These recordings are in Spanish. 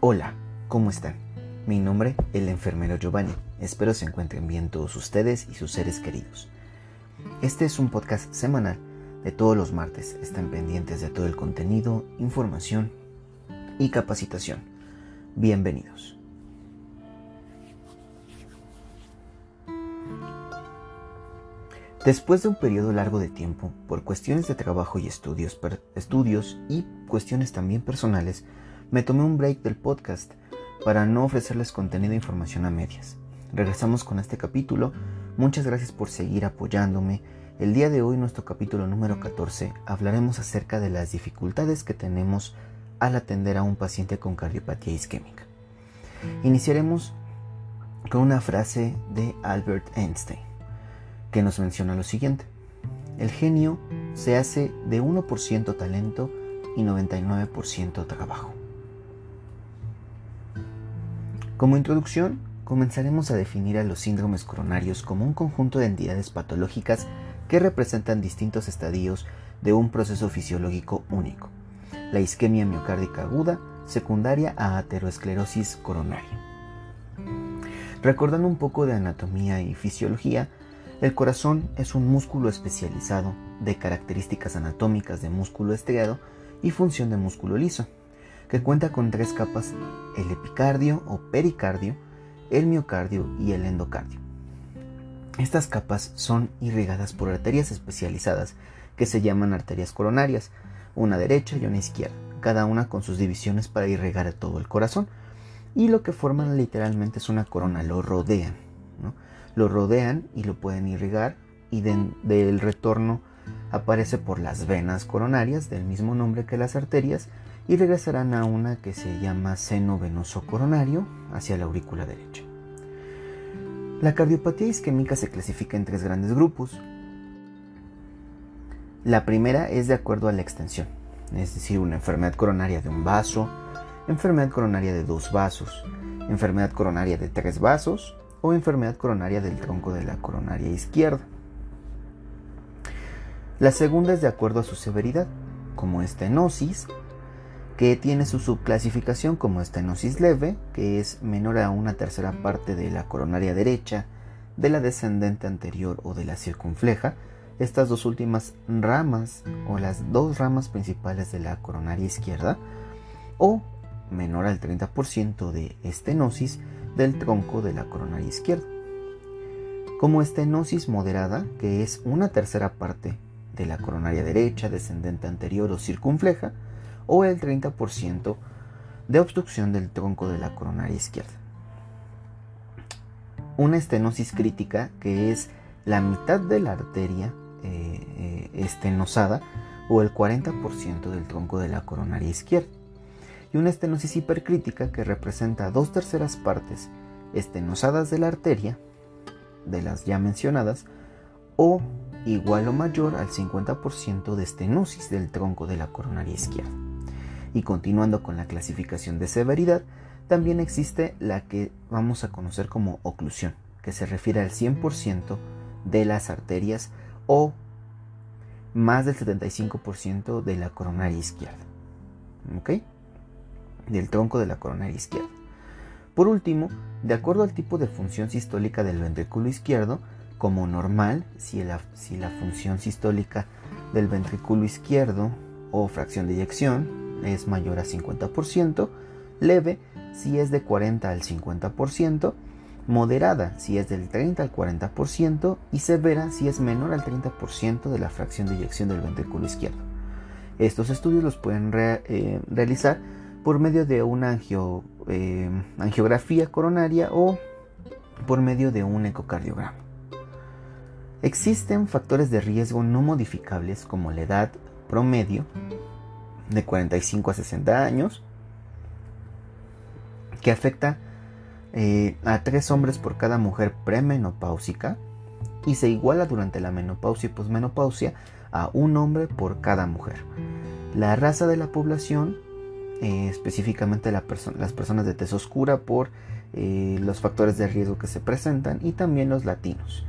Hola, ¿cómo están? Mi nombre es el enfermero Giovanni. Espero se encuentren bien todos ustedes y sus seres queridos. Este es un podcast semanal de todos los martes. Están pendientes de todo el contenido, información y capacitación. Bienvenidos. Después de un periodo largo de tiempo, por cuestiones de trabajo y estudios y cuestiones también personales, me tomé un break del podcast para no ofrecerles contenido e información a medias. Regresamos con este capítulo. Muchas gracias por seguir apoyándome. El día de hoy, nuestro capítulo número 14, hablaremos acerca de las dificultades que tenemos al atender a un paciente con cardiopatía isquémica. Iniciaremos con una frase de Albert Einstein, que nos menciona lo siguiente: el genio se hace de 1% talento y 99% trabajo. Como introducción, comenzaremos a definir a los síndromes coronarios como un conjunto de entidades patológicas que representan distintos estadios de un proceso fisiológico único: la isquemia miocárdica aguda, secundaria a aterosclerosis coronaria. Recordando un poco de anatomía y fisiología, el corazón es un músculo especializado de características anatómicas de músculo estriado y función de músculo liso, que cuenta con 3 capas: el epicardio o pericardio, el miocardio y el endocardio. Estas capas son irrigadas por arterias especializadas que se llaman arterias coronarias, una derecha y una izquierda, cada una con sus divisiones para irrigar todo el corazón, y lo que forman literalmente es una corona, lo rodean, ¿no? Lo rodean y lo pueden irrigar, y del retorno aparece por las venas coronarias, del mismo nombre que las arterias, y regresarán a una que se llama seno venoso coronario hacia la aurícula derecha. La cardiopatía isquémica se clasifica en 3 grandes grupos. La primera es de acuerdo a la extensión, es decir, una enfermedad coronaria de un vaso, enfermedad coronaria de 2 vasos, enfermedad coronaria de 3 vasos o enfermedad coronaria del tronco de la coronaria izquierda. La segunda es de acuerdo a su severidad, como estenosis, que tiene su subclasificación como estenosis leve, que es menor a 1/3 parte de la coronaria derecha, de la descendente anterior o de la circunfleja, estas dos últimas ramas o las 2 ramas principales de la coronaria izquierda, o menor al 30% de estenosis del tronco de la coronaria izquierda. Como estenosis moderada, que es 1/3 parte de la coronaria derecha, descendente anterior o circunfleja, o el 30% de obstrucción del tronco de la coronaria izquierda. Una estenosis crítica, que es la mitad de la arteria estenosada o el 40% del tronco de la coronaria izquierda. Y una estenosis hipercrítica, que representa 2/3 partes estenosadas de la arteria, de las ya mencionadas, o igual o mayor al 50% de estenosis del tronco de la coronaria izquierda. Y continuando con la clasificación de severidad, también existe la que vamos a conocer como oclusión, que se refiere al 100% de las arterias o más del 75% de la coronaria izquierda, ¿ok? Del tronco de la coronaria izquierda. Por último, de acuerdo al tipo de función sistólica del ventrículo izquierdo, como normal, si la función sistólica del ventrículo izquierdo o fracción de eyección es mayor a 50%, leve si es de 40 al 50%, moderada si es del 30 al 40% y severa si es menor al 30% de la fracción de eyección del ventrículo izquierdo. Estos estudios los pueden realizar por medio de una angiografía coronaria o por medio de un ecocardiograma. Existen factores de riesgo no modificables como la edad promedio de 45 a 60 años, que afecta a 3 hombres por cada mujer premenopáusica y se iguala durante la menopausia y posmenopausia a 1 hombre por cada mujer. La raza de la población, específicamente las personas de tez oscura, por los factores de riesgo que se presentan, y también los latinos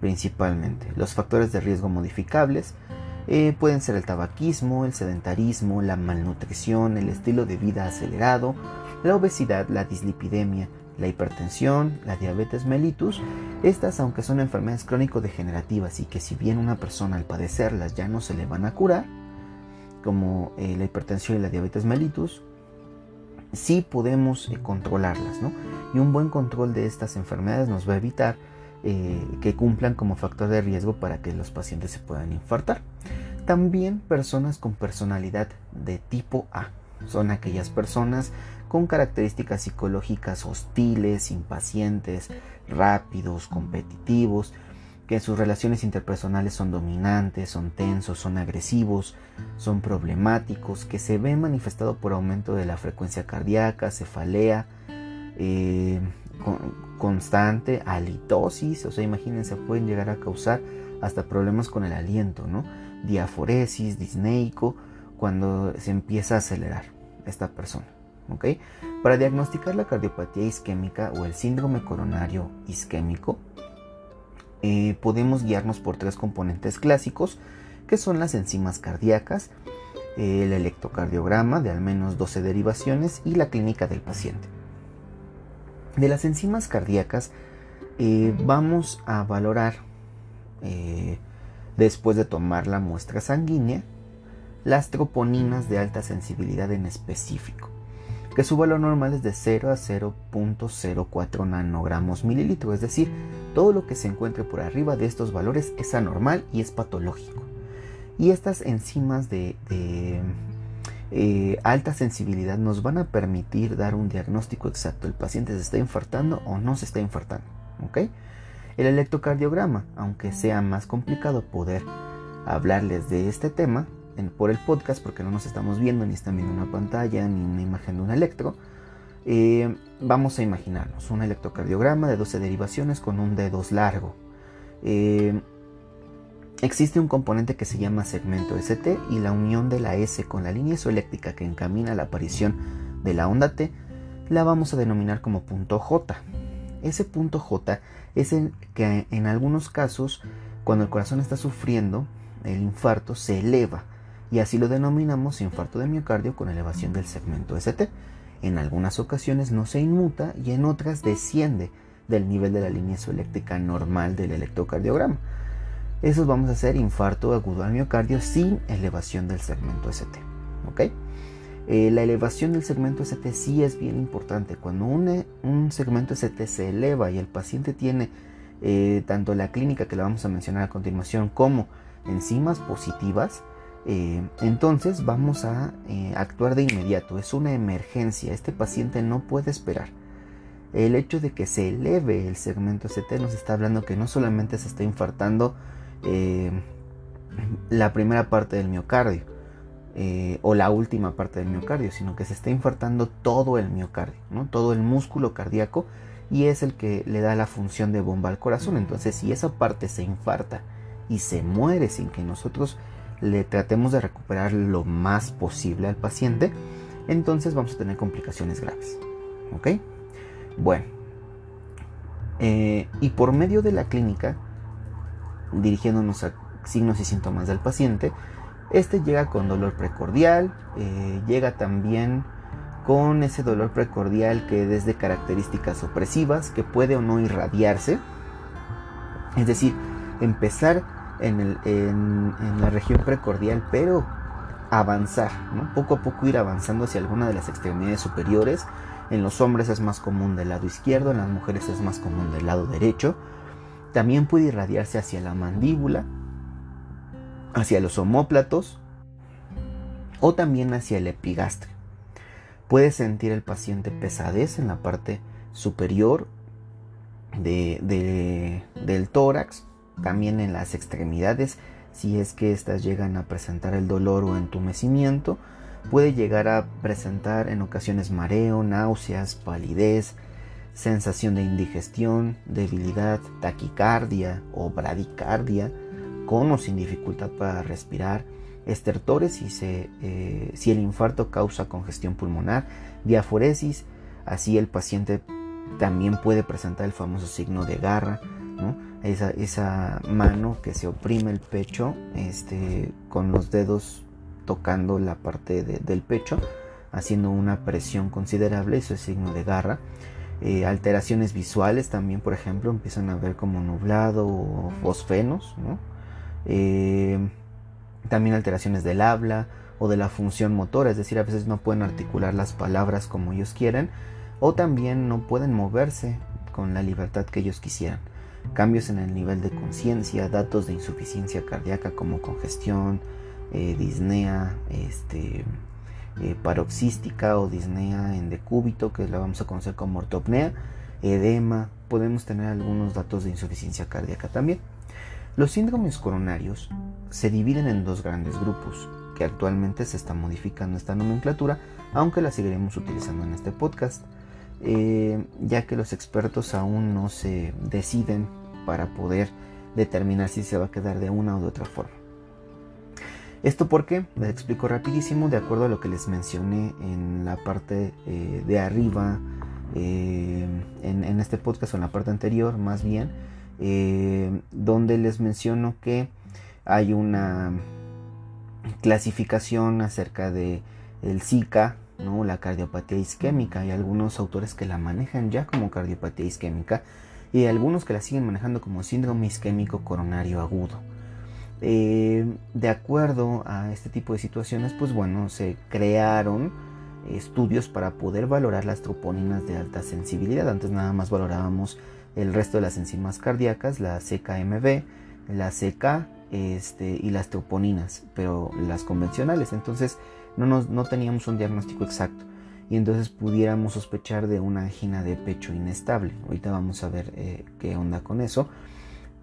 principalmente. Los factores de riesgo modificables Pueden ser el tabaquismo, el sedentarismo, la malnutrición, el estilo de vida acelerado, la obesidad, la dislipidemia, la hipertensión, la diabetes mellitus. Estas, aunque son enfermedades crónico-degenerativas y que si bien una persona al padecerlas ya no se le van a curar, como la hipertensión y la diabetes mellitus, sí podemos controlarlas, ¿no? Y un buen control de estas enfermedades nos va a evitar que cumplan como factor de riesgo para que los pacientes se puedan infartar. También personas con personalidad de tipo A son aquellas personas con características psicológicas hostiles, impacientes, rápidos, competitivos, que en sus relaciones interpersonales son dominantes, son tensos, son agresivos, son problemáticos, que se ven manifestado por aumento de la frecuencia cardíaca, cefalea constante, halitosis, o sea, imagínense, pueden llegar a causar hasta problemas con el aliento, ¿no? Diaforesis, disneico, cuando se empieza a acelerar esta persona, ¿ok? Para diagnosticar la cardiopatía isquémica o el síndrome coronario isquémico, podemos guiarnos por 3 componentes clásicos, que son las enzimas cardíacas, el electrocardiograma de al menos 12 derivaciones y la clínica del paciente. De las enzimas cardíacas vamos a valorar, después de tomar la muestra sanguínea, las troponinas de alta sensibilidad en específico, que su valor normal es de 0 a 0.04 nanogramos mililitro, es decir, todo lo que se encuentre por arriba de estos valores es anormal y es patológico. Y estas enzimas de alta sensibilidad nos van a permitir dar un diagnóstico exacto. ¿El paciente se está infartando o no se está infartando? ¿Okay? El electrocardiograma, aunque sea más complicado poder hablarles de este tema por el podcast, porque no nos estamos viendo, ni están viendo una pantalla, ni una imagen de un electro, vamos a imaginarnos un electrocardiograma de 12 derivaciones con un D2 largo. Existe un componente que se llama segmento ST, y la unión de la S con la línea isoeléctrica que encamina a la aparición de la onda T la vamos a denominar como punto J. Ese punto J es el que en algunos casos, cuando el corazón está sufriendo el infarto, se eleva, y así lo denominamos infarto de miocardio con elevación del segmento ST. En algunas ocasiones no se inmuta y en otras desciende del nivel de la línea isoeléctrica normal del electrocardiograma. Esos vamos a hacer infarto agudo al miocardio sin elevación del segmento ST. ¿Okay? La elevación del segmento ST sí es bien importante. Cuando un segmento ST se eleva y el paciente tiene tanto la clínica que la vamos a mencionar a continuación como enzimas positivas, entonces vamos a actuar de inmediato. Es una emergencia. Este paciente no puede esperar. El hecho de que se eleve el segmento ST nos está hablando que no solamente se está infartando la primera parte del miocardio o la última parte del miocardio, sino que se está infartando todo el miocardio, ¿no? Todo el músculo cardíaco, y es el que le da la función de bomba al corazón. Entonces, si esa parte se infarta y se muere sin que nosotros le tratemos de recuperar lo más posible al paciente, entonces vamos a tener complicaciones graves. ¿Ok? Bueno, y por medio de la clínica, dirigiéndonos a signos y síntomas del paciente, este llega con dolor precordial, llega también con ese dolor precordial que es de características opresivas, que puede o no irradiarse, es decir, empezar en la región precordial, pero avanzar, ¿no? Poco a poco ir avanzando hacia alguna de las extremidades superiores. En los hombres es más común del lado izquierdo, en las mujeres es más común del lado derecho. También puede irradiarse hacia la mandíbula, hacia los omóplatos o también hacia el epigastrio. Puede sentir el paciente pesadez en la parte superior del tórax, también en las extremidades, si es que estas llegan a presentar el dolor o entumecimiento. Puede llegar a presentar en ocasiones mareo, náuseas, palidez, sensación de indigestión, debilidad, taquicardia o bradicardia, con o sin dificultad para respirar, estertores si el infarto causa congestión pulmonar, diaforesis. Así el paciente también puede presentar el famoso signo de garra, ¿no? Esa mano que se oprime el pecho con los dedos tocando la parte del pecho, haciendo una presión considerable. Eso es signo de garra. Alteraciones visuales también, por ejemplo, empiezan a ver como nublado o fosfenos, ¿no? También alteraciones del habla o de la función motora, es decir, a veces no pueden articular las palabras como ellos quieren, o también no pueden moverse con la libertad que ellos quisieran. Cambios en el nivel de conciencia, datos de insuficiencia cardíaca como congestión, disnea paroxística o disnea en decúbito, que la vamos a conocer como ortopnea, edema. Podemos tener algunos datos de insuficiencia cardíaca también. Los síndromes coronarios se dividen en dos grandes grupos, que actualmente se está modificando esta nomenclatura, aunque la seguiremos utilizando en este podcast, ya que los expertos aún no se deciden para poder determinar si se va a quedar de una o de otra forma. ¿Esto por qué? Les explico rapidísimo, de acuerdo a lo que les mencioné en la parte de arriba, en este podcast, o en la parte anterior más bien, donde les menciono que hay una clasificación acerca de el SICA, ¿no? La cardiopatía isquémica. Hay algunos autores que la manejan ya como cardiopatía isquémica y algunos que la siguen manejando como síndrome isquémico coronario agudo. De acuerdo a este tipo de situaciones, pues bueno, se crearon estudios para poder valorar las troponinas de alta sensibilidad. Antes nada más valorábamos el resto de las enzimas cardíacas, la CKMB, la CK y las troponinas, pero las convencionales. Entonces no teníamos un diagnóstico exacto y entonces pudiéramos sospechar de una angina de pecho inestable. Ahorita vamos a ver qué onda con eso.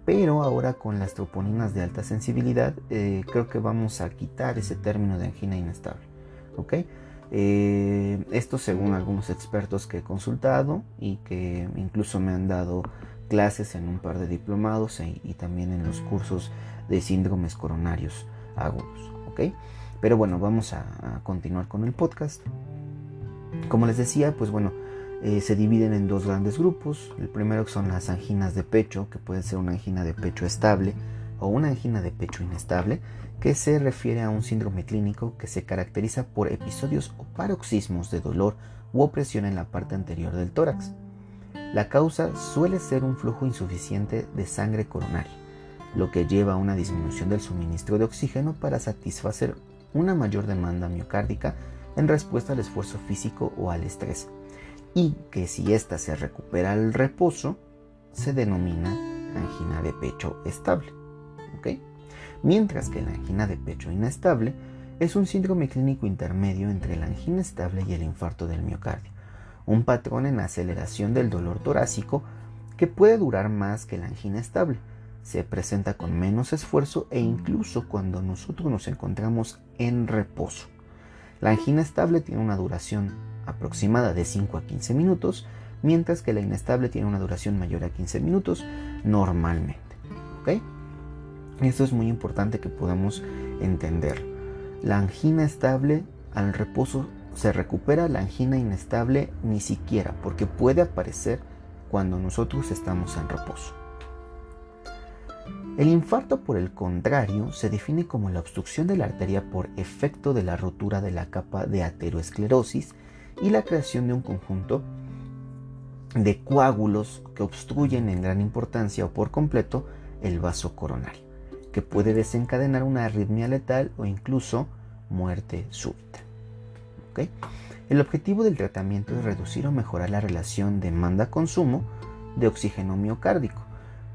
Pero ahora con las troponinas de alta sensibilidad, creo que vamos a quitar ese término de angina inestable. ¿Ok? Esto según algunos expertos que he consultado y que incluso me han dado clases en un par de diplomados y también en los cursos de síndromes coronarios agudos. ¿Ok? Pero bueno, vamos a continuar con el podcast. Como les decía, pues bueno, se dividen en dos grandes grupos. El primero son las anginas de pecho, que puede ser una angina de pecho estable o una angina de pecho inestable, que se refiere a un síndrome clínico que se caracteriza por episodios o paroxismos de dolor u opresión en la parte anterior del tórax. La causa suele ser un flujo insuficiente de sangre coronaria, lo que lleva a una disminución del suministro de oxígeno para satisfacer una mayor demanda miocárdica en respuesta al esfuerzo físico o al estrés, y que si ésta se recupera al reposo, se denomina angina de pecho estable. ¿Okay? Mientras que la angina de pecho inestable es un síndrome clínico intermedio entre la angina estable y el infarto del miocardio, un patrón en aceleración del dolor torácico que puede durar más que la angina estable. Se presenta con menos esfuerzo e incluso cuando nosotros nos encontramos en reposo. La angina estable tiene una duración aproximada de 5 a 15 minutos, mientras que la inestable tiene una duración mayor a 15 minutos normalmente. ¿Okay? Esto es muy importante que podamos entender. La angina estable al reposo se recupera, la angina inestable ni siquiera, porque puede aparecer cuando nosotros estamos en reposo. El infarto, por el contrario, se define como la obstrucción de la arteria por efecto de la rotura de la capa de aterosclerosis y la creación de un conjunto de coágulos que obstruyen en gran importancia o por completo el vaso coronario, que puede desencadenar una arritmia letal o incluso muerte súbita. ¿Okay? El objetivo del tratamiento es reducir o mejorar la relación demanda-consumo de oxígeno miocárdico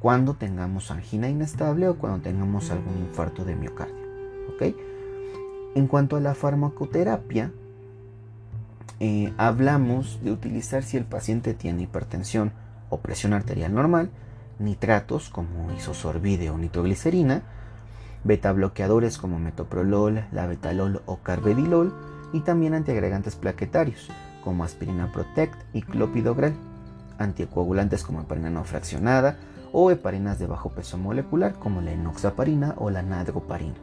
cuando tengamos angina inestable o cuando tengamos algún infarto de miocardio. ¿Okay? En cuanto a la farmacoterapia, hablamos de utilizar si el paciente tiene hipertensión o presión arterial normal, nitratos como isosorbide o nitroglicerina, betabloqueadores como metoprolol, labetalol o carvedilol y también antiagregantes plaquetarios como aspirina Protect y clopidogrel, anticoagulantes como heparina no fraccionada o heparinas de bajo peso molecular como la enoxaparina o la nadroparina.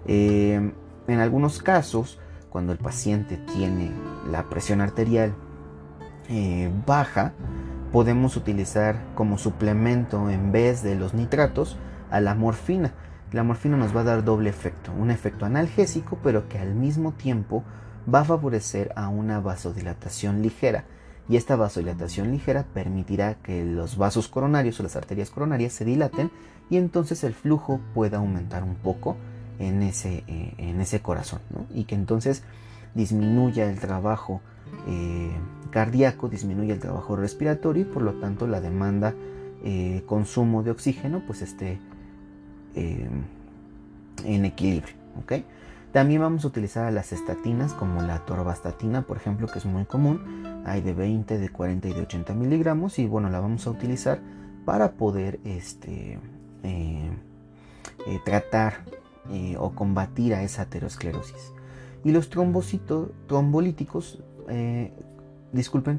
En algunos casos, cuando el paciente tiene la presión arterial baja, podemos utilizar como suplemento en vez de los nitratos a la morfina. La morfina nos va a dar doble efecto, un efecto analgésico, pero que al mismo tiempo va a favorecer a una vasodilatación ligera. Y esta vasodilatación ligera permitirá que los vasos coronarios o las arterias coronarias se dilaten y entonces el flujo pueda aumentar un poco en ese corazón, ¿no? Y que entonces disminuya el trabajo cardíaco, disminuye el trabajo respiratorio y por lo tanto la demanda, consumo de oxígeno pues esté en equilibrio, ¿ok? También vamos a utilizar las estatinas como la atorvastatina, por ejemplo, que es muy común. Hay de 20, de 40 y de 80 miligramos y bueno, la vamos a utilizar para poder tratar o combatir a esa aterosclerosis. Y los trombolíticos,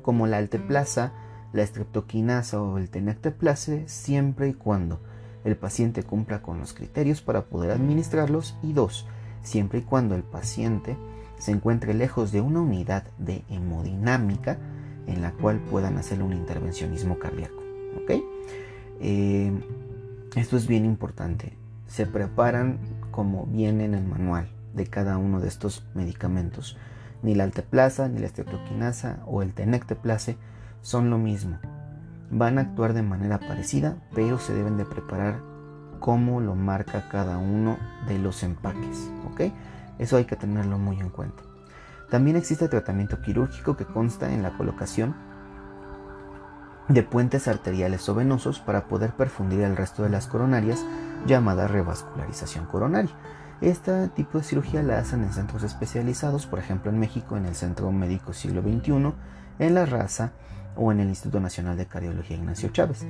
como la alteplasa, la streptokinasa o el tenecteplase, siempre y cuando el paciente cumpla con los criterios para poder administrarlos, y 2, siempre y cuando el paciente se encuentre lejos de una unidad de hemodinámica en la cual puedan hacer un intervencionismo cardíaco, ¿ok? Esto es bien importante. Se preparan como viene en el manual de cada uno de estos medicamentos. Ni la alteplasa, ni la streptokinasa o el tenecteplase son lo mismo. Van a actuar de manera parecida, pero se deben de preparar como lo marca cada uno de los empaques, ¿ok? Eso hay que tenerlo muy en cuenta. También existe tratamiento quirúrgico que consta en la colocación de puentes arteriales o venosos para poder perfundir el resto de las coronarias, llamada revascularización coronaria. Este tipo de cirugía la hacen en centros especializados, por ejemplo en México en el Centro Médico Siglo XXI, en La Raza o en el Instituto Nacional de Cardiología Ignacio Chávez,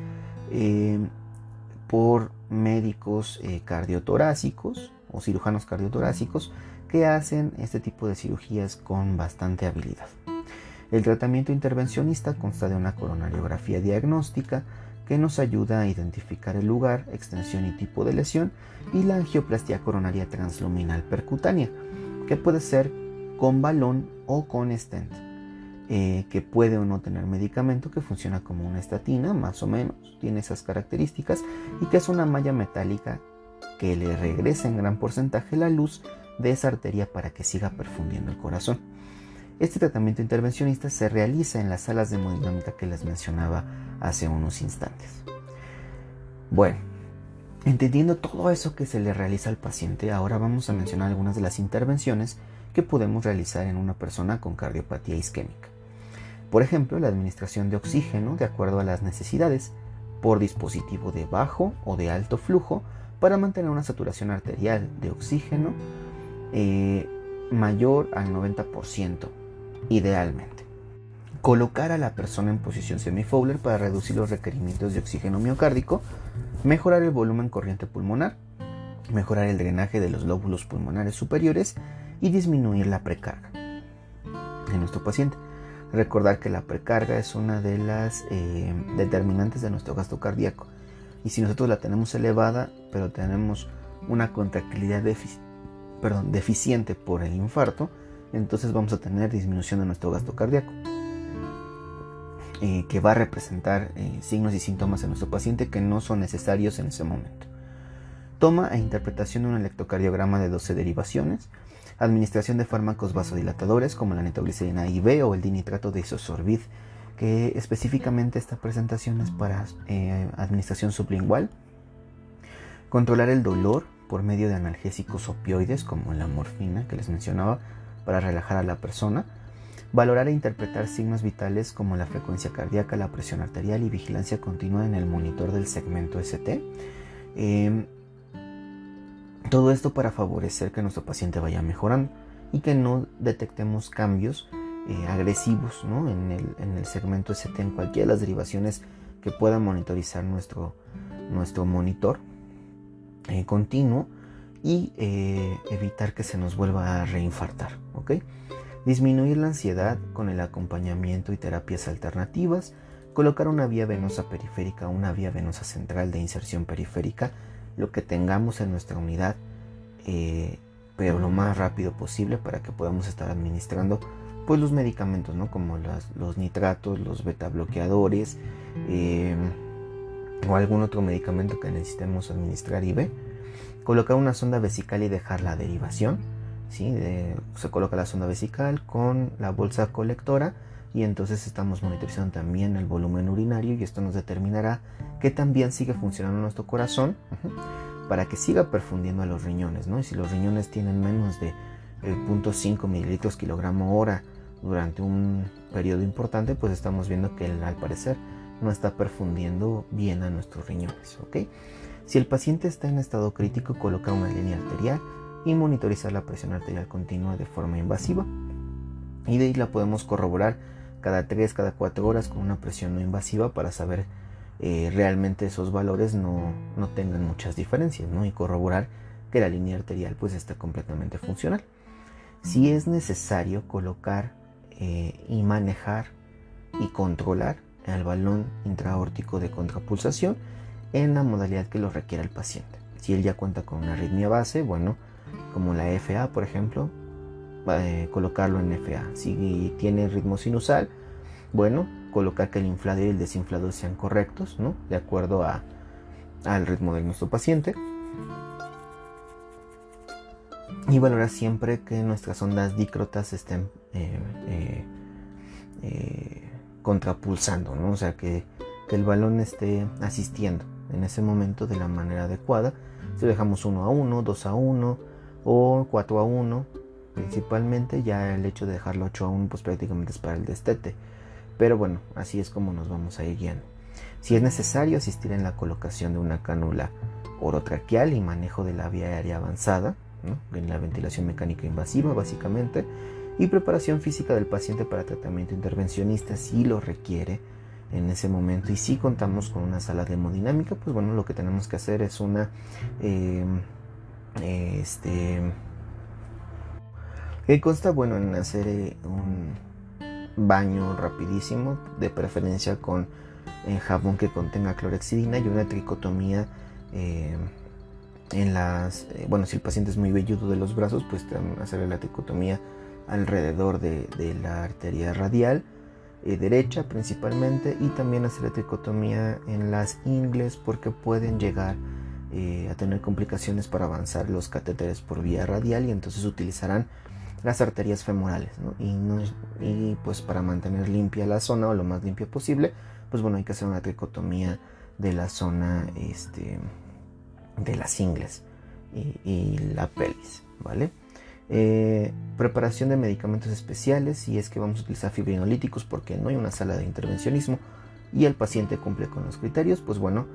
por médicos cardiotorácicos o cirujanos cardiotorácicos que hacen este tipo de cirugías con bastante habilidad. El tratamiento intervencionista consta de una coronariografía diagnóstica que nos ayuda a identificar el lugar, extensión y tipo de lesión, y la angioplastia coronaria transluminal percutánea, que puede ser con balón o con stent, que puede o no tener medicamento, que funciona como una estatina, más o menos, tiene esas características, y que es una malla metálica que le regresa en gran porcentaje la luz de esa arteria para que siga perfundiendo el corazón. Este tratamiento intervencionista se realiza en las salas de hemodinámica que les mencionaba hace unos instantes. Bueno, entendiendo todo eso que se le realiza al paciente, ahora vamos a mencionar algunas de las intervenciones que podemos realizar en una persona con cardiopatía isquémica. Por ejemplo, la administración de oxígeno de acuerdo a las necesidades, por dispositivo de bajo o de alto flujo, para mantener una saturación arterial de oxígeno mayor al 90%, idealmente. Colocar a la persona en posición semi-Fowler para reducir los requerimientos de oxígeno miocárdico, mejorar el volumen corriente pulmonar, mejorar el drenaje de los lóbulos pulmonares superiores y disminuir la precarga en nuestro paciente. Recordar que la precarga es una de las determinantes de nuestro gasto cardíaco, y si nosotros la tenemos elevada pero tenemos una contractilidad deficiente por el infarto, entonces vamos a tener disminución de nuestro gasto cardíaco, que va a representar signos y síntomas en nuestro paciente que no son necesarios en ese momento. Toma e interpretación de un electrocardiograma de 12 derivaciones, administración de fármacos vasodilatadores como la nitroglicerina IV o el dinitrato de isosorbid, que específicamente esta presentación es para administración sublingual. Controlar el dolor por medio de analgésicos opioides como la morfina que les mencionaba para relajar a la persona. Valorar e interpretar signos vitales como la frecuencia cardíaca, la presión arterial y vigilancia continua en el monitor del segmento ST. Todo esto para favorecer que nuestro paciente vaya mejorando y que no detectemos cambios agresivos, ¿no? en el segmento ST, en cualquiera de las derivaciones que pueda monitorizar nuestro monitor continuo, y evitar que se nos vuelva a reinfartar, ¿ok? Disminuir la ansiedad con el acompañamiento y terapias alternativas, colocar una vía venosa periférica, una vía venosa central de inserción periférica, lo que tengamos en nuestra unidad, pero lo más rápido posible para que podamos estar administrando pues los medicamentos, ¿no? Como los nitratos, los beta bloqueadores, o algún otro medicamento que necesitemos administrar IV. Colocar una sonda vesical y dejar la derivación, ¿sí? Se coloca la sonda vesical con la bolsa colectora y entonces estamos monitorizando también el volumen urinario, y esto nos determinará que también sigue funcionando nuestro corazón, para que siga perfundiendo a los riñones, ¿no? Y si los riñones tienen menos de 0.5 mililitros kilogramo hora durante un periodo importante, pues estamos viendo que al parecer no está perfundiendo bien a nuestros riñones, ¿ok? Si el paciente está en estado crítico, colocar una línea arterial y monitorizar la presión arterial continua de forma invasiva, y de ahí la podemos corroborar cada 3, cada 4 horas con una presión no invasiva para saber realmente esos valores no tengan muchas diferencias, ¿no? Y corroborar que la línea arterial pues está completamente funcional. Si es necesario, colocar y manejar y controlar el balón intraaórtico de contrapulsación en la modalidad que lo requiera el paciente. Si él ya cuenta con una arritmia base, bueno, como la FA, por ejemplo, colocarlo en FA. Si tiene ritmo sinusal, bueno, colocar que el inflado y el desinflado sean correctos, ¿no? De acuerdo al ritmo de nuestro paciente. Y valorar siempre que nuestras ondas dícrotas estén contrapulsando, ¿no? O sea, que el balón esté asistiendo en ese momento de la manera adecuada. Si dejamos 1-1, 2-1 o 4-1, principalmente, ya el hecho de dejarlo 8-1 pues prácticamente es para el destete. Pero bueno, así es como nos vamos a ir guiando. Si es necesario, asistir en la colocación de una cánula orotraqueal y manejo de la vía aérea avanzada, ¿no? En la ventilación mecánica invasiva básicamente, y preparación física del paciente para tratamiento intervencionista si lo requiere en ese momento. Y si contamos con una sala de hemodinámica, pues bueno, lo que tenemos que hacer es una que consta, bueno, en hacer un baño rapidísimo, de preferencia con jabón que contenga clorhexidina, y una tricotomía en las, bueno, si el paciente es muy velludo de los brazos, pues hacerle la tricotomía alrededor de la arteria radial derecha principalmente, y también hacer la tricotomía en las ingles, porque pueden llegar a tener complicaciones para avanzar los catéteres por vía radial, y entonces utilizarán las arterias femorales, ¿no? Y pues para mantener limpia la zona, o lo más limpia posible, pues bueno, hay que hacer una tricotomía de la zona de las ingles y la pelvis, ¿vale? Preparación de medicamentos especiales, si es que vamos a utilizar fibrinolíticos porque no hay una sala de intervencionismo y el paciente cumple con los criterios, pues bueno,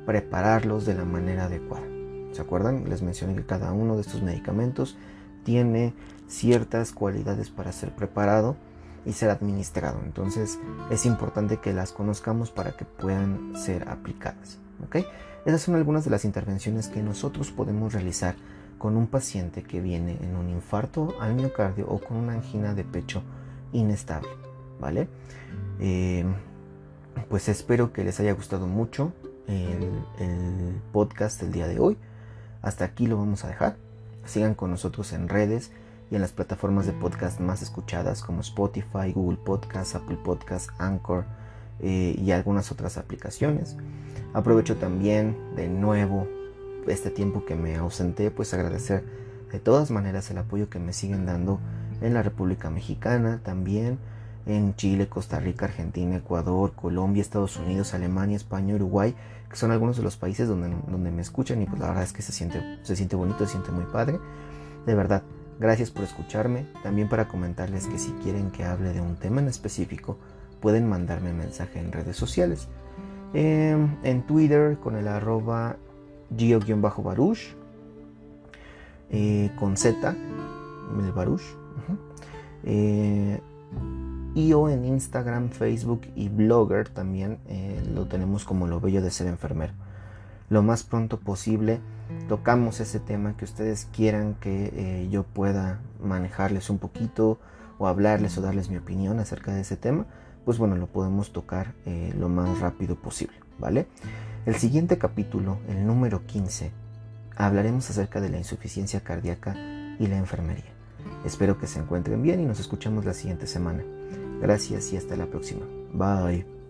prepararlos de la manera adecuada. ¿Se acuerdan? Les mencioné que cada uno de estos medicamentos tiene ciertas cualidades para ser preparado y ser administrado, entonces es importante que las conozcamos para que puedan ser aplicadas, ¿ok? Esas son algunas de las intervenciones que nosotros podemos realizar con un paciente que viene en un infarto al miocardio o con una angina de pecho inestable, ¿vale? Pues espero que les haya gustado mucho el podcast del día de hoy. Hasta aquí lo vamos a dejar. Sigan con nosotros en redes y en las plataformas de podcast más escuchadas como Spotify, Google Podcast, Apple Podcast, Anchor y algunas otras aplicaciones. Aprovecho también de nuevo este tiempo que me ausenté, pues agradecer de todas maneras el apoyo que me siguen dando en la República Mexicana, también en Chile, Costa Rica, Argentina, Ecuador, Colombia, Estados Unidos, Alemania, España, Uruguay, que son algunos de los países donde me escuchan, y pues la verdad es que se siente bonito, se siente muy padre. De verdad, gracias por escucharme. También para comentarles que si quieren que hable de un tema en específico, pueden mandarme mensaje en redes sociales. En Twitter con el @Gio-Baruch, con Z, el Baruch, y o en Instagram, Facebook y Blogger también lo tenemos como Lo Bello de Ser Enfermero. Lo más pronto posible tocamos ese tema que ustedes quieran que yo pueda manejarles un poquito, o hablarles o darles mi opinión acerca de ese tema, pues bueno, lo podemos tocar lo más rápido posible, ¿vale? El siguiente capítulo, el número 15, hablaremos acerca de la insuficiencia cardíaca y la enfermería. Espero que se encuentren bien y nos escuchamos la siguiente semana. Gracias y hasta la próxima. Bye.